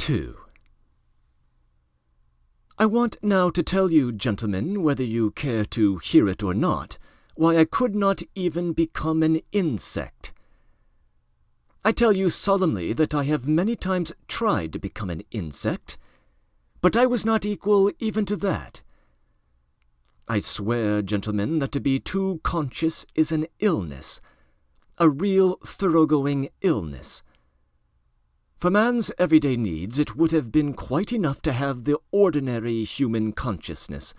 I.II. I want now to tell you, gentlemen, whether you care to hear it or not, why I could not even become an insect. I tell you solemnly that I have many times tried to become an insect, but I was not equal even to that. I swear, gentlemen, that to be too conscious is an illness, a real thoroughgoing illness. For man's everyday needs, it would have been quite enough to have the ordinary human consciousness.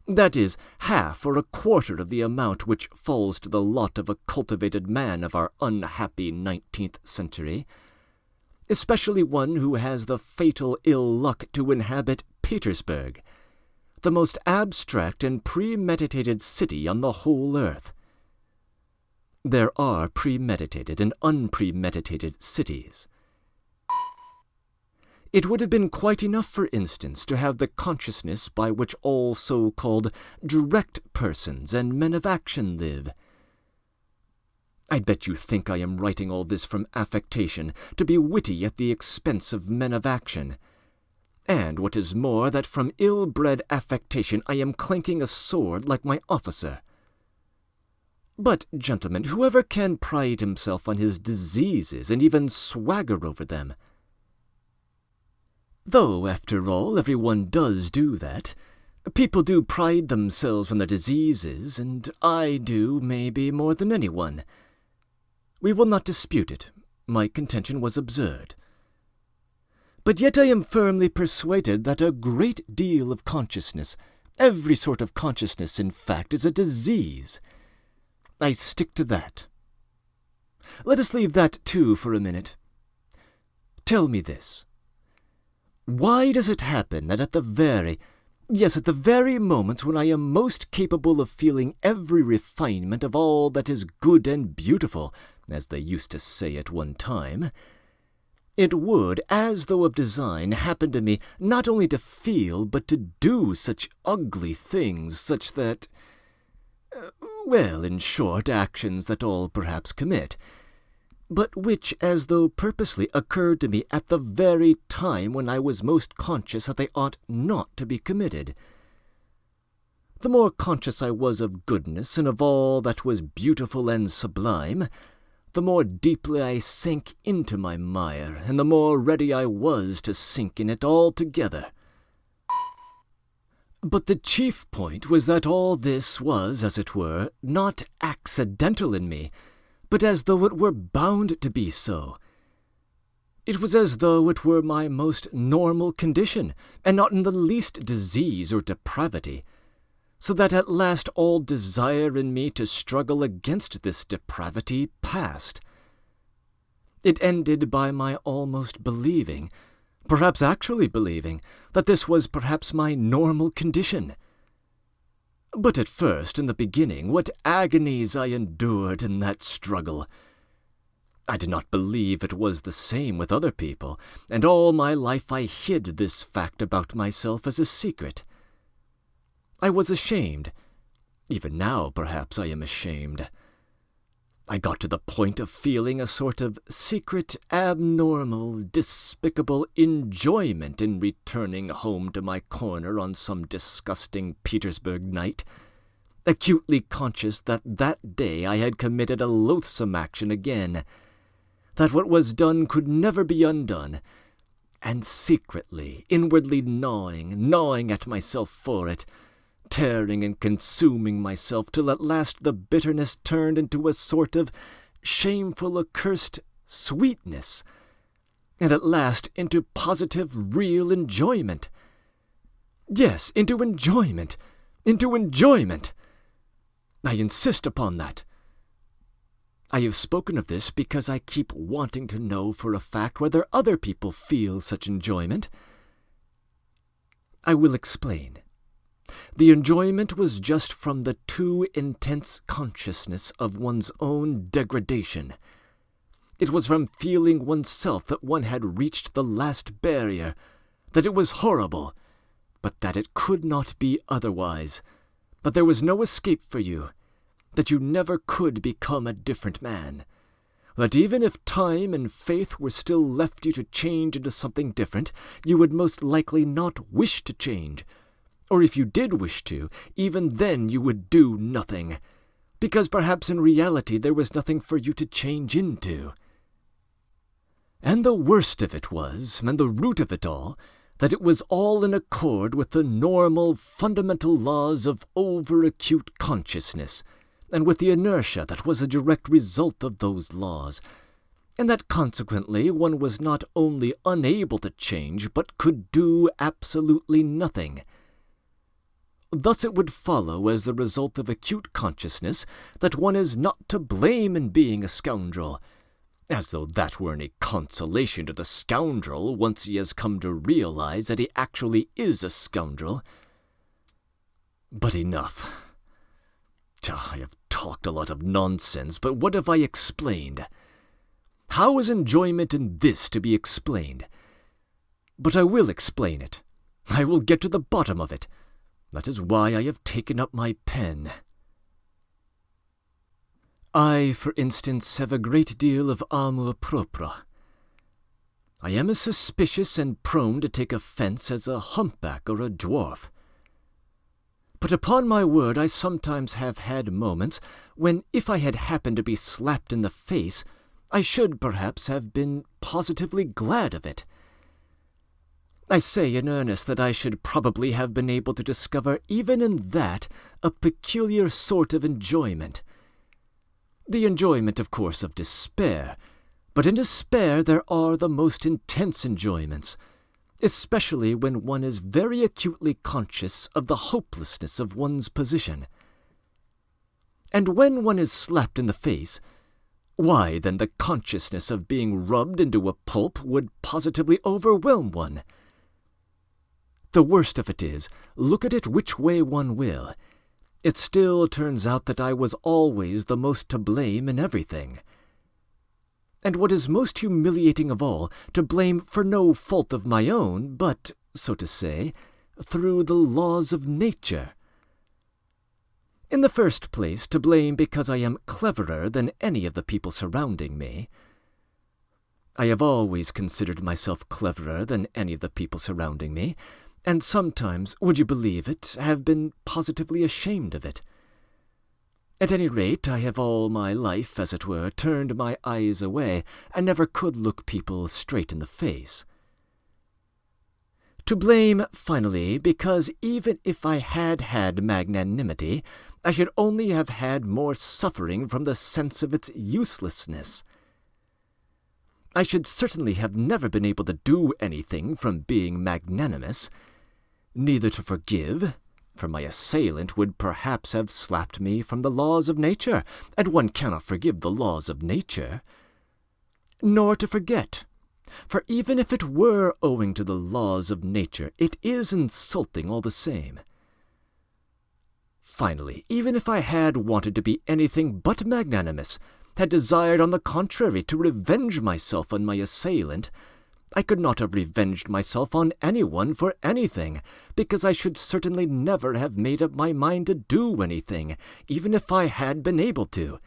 That is, half or a quarter of the amount which falls to the lot of a cultivated man of our unhappy 19th century, especially one who has the fatal ill luck to inhabit Petersburg, the most abstract and premeditated city on the whole earth. There are premeditated and unpremeditated cities. It would have been quite enough, for instance, to have the consciousness by which all so-called direct persons and men of action live. I bet you think I am writing all this from affectation, to be witty at the expense of men of action. And what is more, that from ill-bred affectation I am clanking a sword like my officer. But, gentlemen, whoever can pride himself on his diseases and even swagger over them? Though, after all, everyone does do that. People do pride themselves on their diseases, and I do, maybe, more than anyone. We will not dispute it. My contention was absurd. But yet I am firmly persuaded that a great deal of consciousness, every sort of consciousness, in fact, is a disease. I stick to that. Let us leave that, too, for a minute. Tell me this. Why does it happen that at the very moments when I am most capable of feeling every refinement of all that is good and beautiful, as they used to say at one time, it would, as though of design, happen to me not only to feel, but to do such ugly things, such that, in short, actions that all perhaps commit, but which, as though purposely, occurred to me at the very time when I was most conscious that they ought not to be committed. The more conscious I was of goodness and of all that was beautiful and sublime, the more deeply I sank into my mire, and the more ready I was to sink in it altogether. But the chief point was that all this was, as it were, not accidental in me, but as though it were bound to be so. It was as though it were my most normal condition, and not in the least disease or depravity, so that at last all desire in me to struggle against this depravity passed. It ended by my almost believing, perhaps actually believing, that this was perhaps my normal condition. But at first, in the beginning, what agonies I endured in that struggle! I did not believe it was the same with other people, and all my life I hid this fact about myself as a secret. I was ashamed. Even now, perhaps, I am ashamed. I got to the point of feeling a sort of secret, abnormal, despicable enjoyment in returning home to my corner on some disgusting Petersburg night, acutely conscious that that day I had committed a loathsome action again, that what was done could never be undone, and secretly, inwardly gnawing at myself for it, tearing and consuming myself till at last the bitterness turned into a sort of shameful accursed sweetness, and at last into positive real enjoyment. Yes, into enjoyment. I insist upon that. I have spoken of this because I keep wanting to know for a fact whether other people feel such enjoyment. I will explain. The enjoyment was just from the too intense consciousness of one's own degradation. It was from feeling oneself that one had reached the last barrier, that it was horrible, but that it could not be otherwise, that there was no escape for you, that you never could become a different man, that even if time and faith were still left you to change into something different, you would most likely not wish to change. Or if you did wish to, even then you would do nothing, because perhaps in reality there was nothing for you to change into. And the worst of it was, and the root of it all, that it was all in accord with the normal, fundamental laws of over-acute consciousness, and with the inertia that was a direct result of those laws, and that consequently one was not only unable to change, but could do absolutely nothing. Thus it would follow, as the result of acute consciousness, that one is not to blame in being a scoundrel, as though that were any consolation to the scoundrel once he has come to realize that he actually is a scoundrel. But enough. I have talked a lot of nonsense, but what have I explained? How is enjoyment in this to be explained? But I will explain it. I will get to the bottom of it. That is why I have taken up my pen. I, for instance, have a great deal of amour propre. I am as suspicious and prone to take offence as a humpback or a dwarf. But upon my word I sometimes have had moments when, if I had happened to be slapped in the face, I should perhaps have been positively glad of it. I say in earnest that I should probably have been able to discover even in that a peculiar sort of enjoyment. The enjoyment, of course, of despair, but in despair there are the most intense enjoyments, especially when one is very acutely conscious of the hopelessness of one's position. And when one is slapped in the face, why, then the consciousness of being rubbed into a pulp would positively overwhelm one. The worst of it is, look at it which way one will, it still turns out that I was always the most to blame in everything. And what is most humiliating of all, to blame for no fault of my own, but, so to say, through the laws of nature. In the first place, to blame because I am cleverer than any of the people surrounding me. I have always considered myself cleverer than any of the people surrounding me, and sometimes, would you believe it, have been positively ashamed of it. At any rate, I have all my life, as it were, turned my eyes away, and never could look people straight in the face. To blame, finally, because even if I had had magnanimity, I should only have had more suffering from the sense of its uselessness. I should certainly have never been able to do anything from being magnanimous, neither to forgive, for my assailant would perhaps have slapped me from the laws of nature, and one cannot forgive the laws of nature, nor to forget, for even if it were owing to the laws of nature, it is insulting all the same. Finally, even if I had wanted to be anything but magnanimous, had desired on the contrary to revenge myself on my assailant, I could not have revenged myself on anyone for anything, because I should certainly never have made up my mind to do anything, even if I had been able to.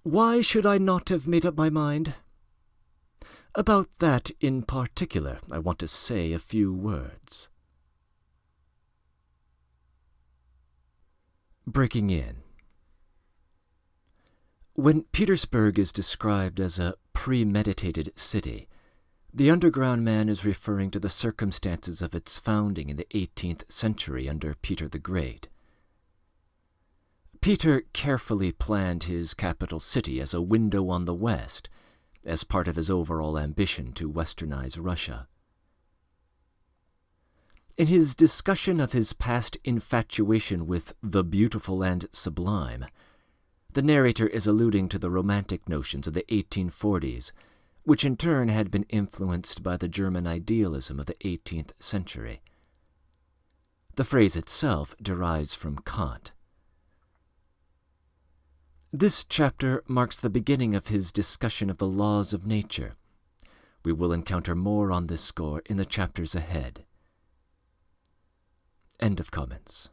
Why should I not have made up my mind? About that in particular I want to say a few words. Breaking in. When Petersburg is described as a premeditated city, the underground man is referring to the circumstances of its founding in the 18th century under Peter the Great. Peter carefully planned his capital city as a window on the West, as part of his overall ambition to westernize Russia. In his discussion of his past infatuation with the beautiful and sublime, the narrator is alluding to the romantic notions of the 1840s, which in turn had been influenced by the German idealism of the 18th century. The phrase itself derives from Kant. This chapter marks the beginning of his discussion of the laws of nature. We will encounter more on this score in the chapters ahead. End of comments.